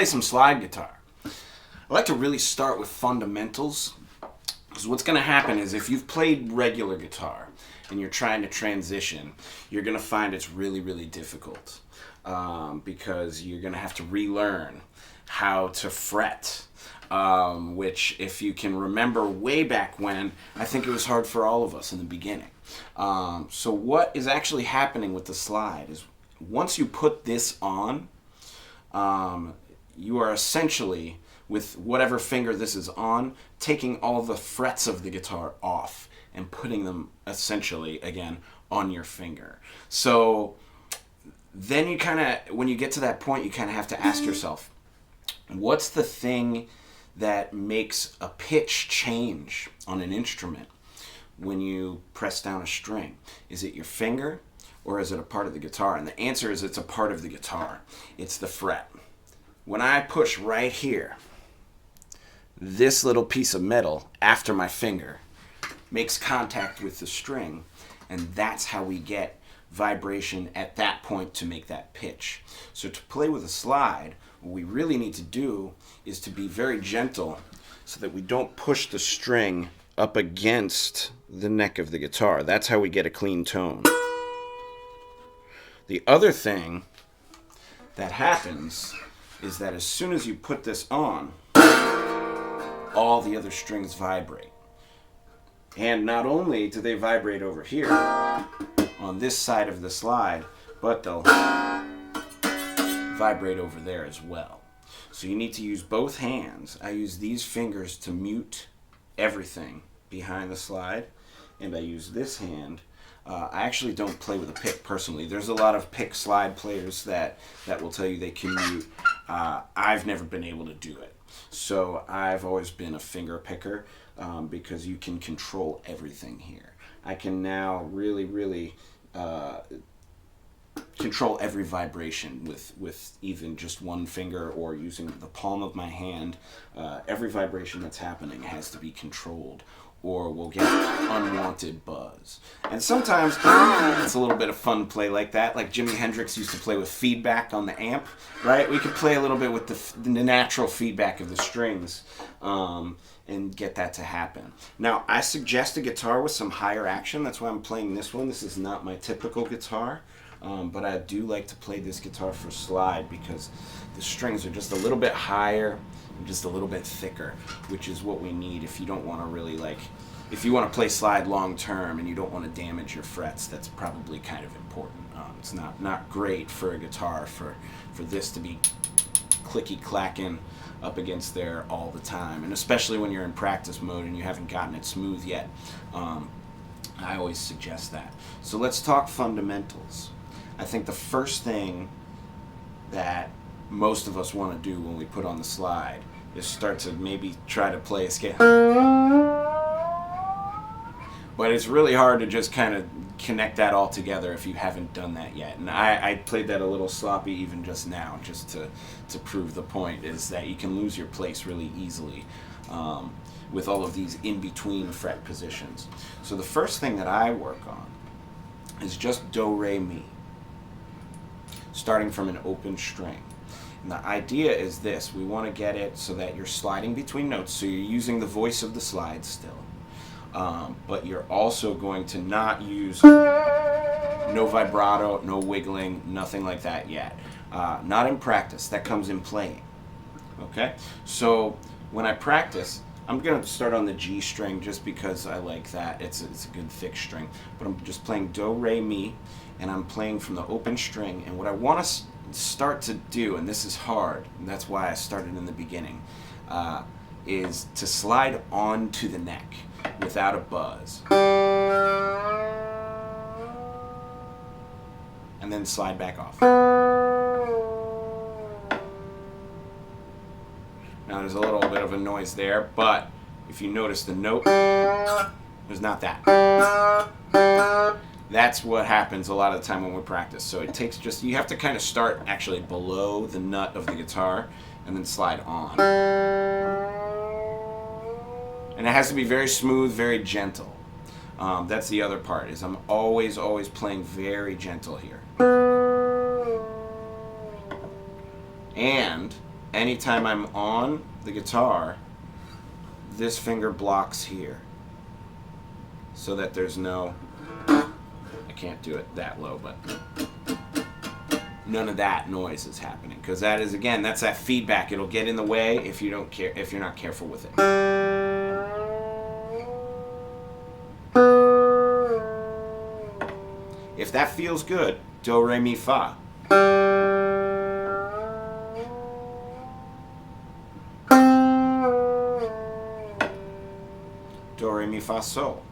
play some slide guitar. I like to really start with fundamentals, because what's going to happen is if you've played regular guitar and you're trying to transition, you're going to find it's really, really difficult, because you're going to have to relearn how to fret, which, if you can remember way back when, I think it was hard for all of us in the beginning. So what is actually happening with the slide is once you put this on, you are essentially, with whatever finger this is on, taking all the frets of the guitar off and putting them essentially, again, on your finger. So then you kind of, when you get to that point, you kind of have to ask yourself, what's the thing that makes a pitch change on an instrument when you press down a string? Is it your finger, or is it a part of the guitar? And the answer is it's a part of the guitar. It's the fret. When I push right here, this little piece of metal after my finger makes contact with the string, and that's how we get vibration at that point to make that pitch. So to play with a slide, what we really need to do is to be very gentle so that we don't push the string up against the neck of the guitar. That's how we get a clean tone. The other thing that happens is that as soon as you put this on, all the other strings vibrate. And not only do they vibrate over here on this side of the slide, but they'll vibrate over there as well. So you need to use both hands. I use these fingers to mute everything behind the slide, and I use this hand. I actually don't play with a pick personally. There's a lot of pick slide players that will tell you they can mute. I've never been able to do it. So I've always been a finger picker, because you can control everything here. I can now really control every vibration with even just one finger or using the palm of my hand. Every vibration that's happening has to be controlled, or we'll get unwanted buzz. And sometimes it's a little bit of fun to play like that. Like Jimi Hendrix used to play with feedback on the amp, right? We could play a little bit with the natural feedback of the strings, and get that to happen. Now, I suggest a guitar with some higher action. That's why I'm playing this one. This is not my typical guitar, but I do like to play this guitar for slide because the strings are just a little bit higher, just a little bit thicker, which is what we need if you don't want to really, like, if you want to play slide long term and you don't want to damage your frets. That's probably kind of important. It's not great for a guitar for this to be clicky clacking up against there all the time, and especially when you're in practice mode and you haven't gotten it smooth yet. I always suggest that. So let's talk fundamentals. I think the first thing that most of us want to do when we put on the slide is start to maybe try to play a scale. But it's really hard to just kind of connect that all together if you haven't done that yet. And I played that a little sloppy even just now, just to prove the point, is that you can lose your place really easily with all of these in-between fret positions. So the first thing that I work on is just do, re, mi, starting from an open string. And the idea is this: we want to get it so that you're sliding between notes, so you're using the voice of the slide still. But you're also going to not use no vibrato, no wiggling, nothing like that yet. Not in practice. That comes in playing. Okay? So when I practice, I'm going to start on the G string just because I like that. It's a good thick string. But I'm just playing do, re, mi, and I'm playing from the open string. And what I want to start to do, and this is hard, and that's why I started in the beginning, is to slide onto the neck without a buzz. And then slide back off. Now there's a little bit of a noise there, but if you notice the note, there's not that. That's what happens a lot of the time when we practice. So it takes just, you have to kind of start actually below the nut of the guitar and then slide on. And it has to be very smooth, very gentle. That's the other part, is I'm always playing very gentle here. And anytime I'm on the guitar, this finger blocks here. So that there's no, I can't do it that low, but none of that noise is happening. Because that is, again, that's that feedback. It'll get in the way if you don't care, if you're not careful with it. If that feels good, do, re, mi, fa. Do, re, mi, fa, sol.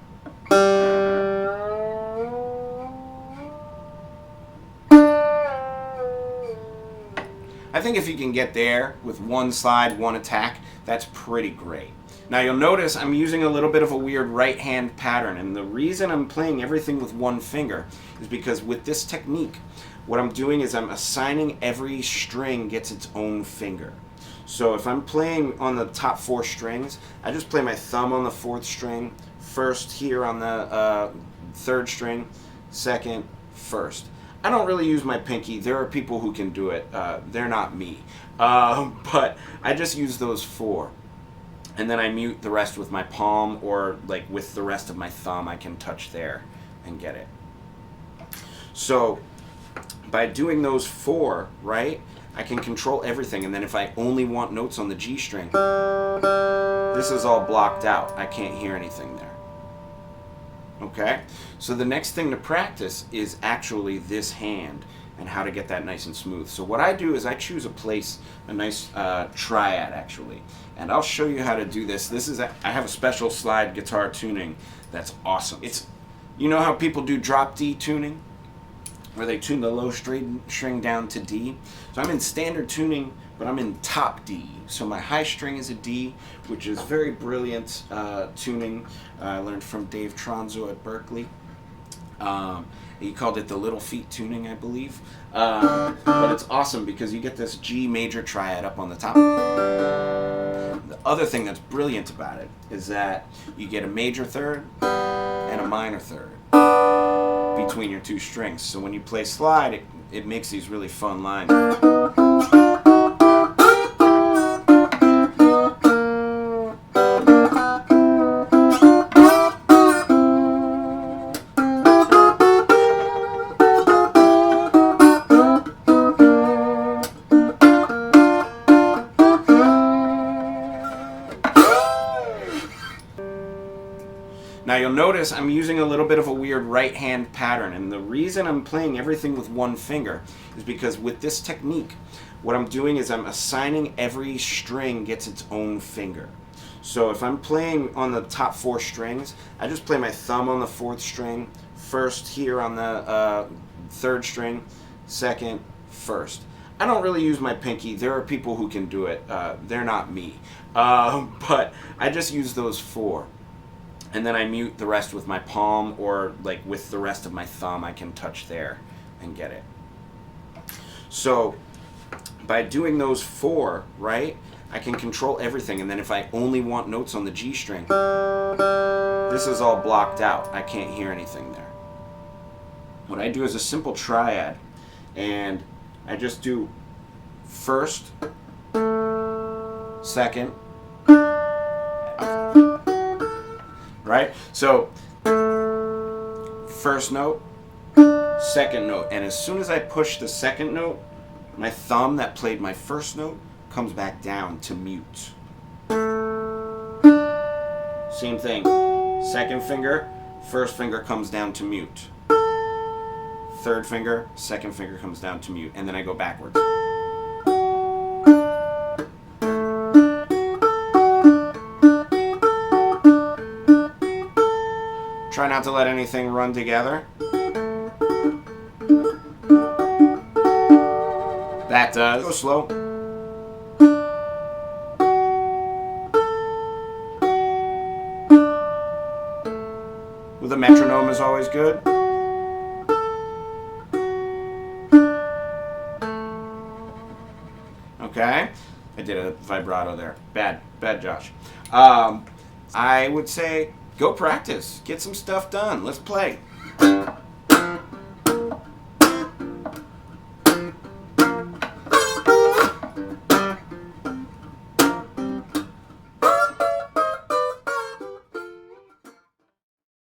I think if you can get there with one slide, one attack, that's pretty great. Now you'll notice I'm using a little bit of a weird right hand pattern, and the reason I'm playing everything with one finger is because with this technique, what I'm doing is I'm assigning every string gets its own finger. So if I'm playing on the top 4 strings, I just play my thumb on the 4th string, first here on the 3rd string, second, first. I don't really use my pinky. There are people who can do it. They're not me. But I just use those 4. And then I mute the rest with my palm, or like with the rest of my thumb, I can touch there and get it. So by doing those 4, right, I can control everything. And then if I only want notes on the G string, this is all blocked out. I can't hear anything there. Okay? So the next thing to practice is actually this hand and how to get that nice and smooth. So what I do is I choose a place, a nice triad actually, and I'll show you how to do this. I have a special slide guitar tuning that's awesome. It's, you know how people do drop D tuning, where they tune the low string down to D? So I'm in standard tuning, but I'm in top D. So my high string is a D, which is very brilliant tuning. I learned from Dave Tronzo at Berkeley. He called it the Little Feet tuning, I believe. But it's awesome because you get this G major triad up on the top. The other thing that's brilliant about it is that you get a major third and a minor third between your 2 strings. So when you play slide, it makes these really fun lines. Now you'll notice I'm using a little bit of a weird right hand pattern, and the reason I'm playing everything with one finger is because with this technique, what I'm doing is I'm assigning every string gets its own finger. So if I'm playing on the top 4 strings, I just play my thumb on the 4th string, first here on the 3rd string, second, first. I don't really use my pinky. There are people who can do it. They're not me. But I just use those 4. And then I mute the rest with my palm, or like with the rest of my thumb, I can touch there and get it. So by doing those 4, right, I can control everything. And then if I only want notes on the G string, this is all blocked out. I can't hear anything there. What I do is a simple triad, and I just do first, second, right? So first note, second note, and as soon as I push the second note, my thumb that played my first note comes back down to mute. Same thing, second finger, first finger comes down to mute. Third finger, second finger comes down to mute, and then I go backwards. Try not to let anything run together. That does. Go slow. With a metronome is always good. Okay? I did a vibrato there. Bad, Josh. I would say go practice. Get some stuff done. Let's play.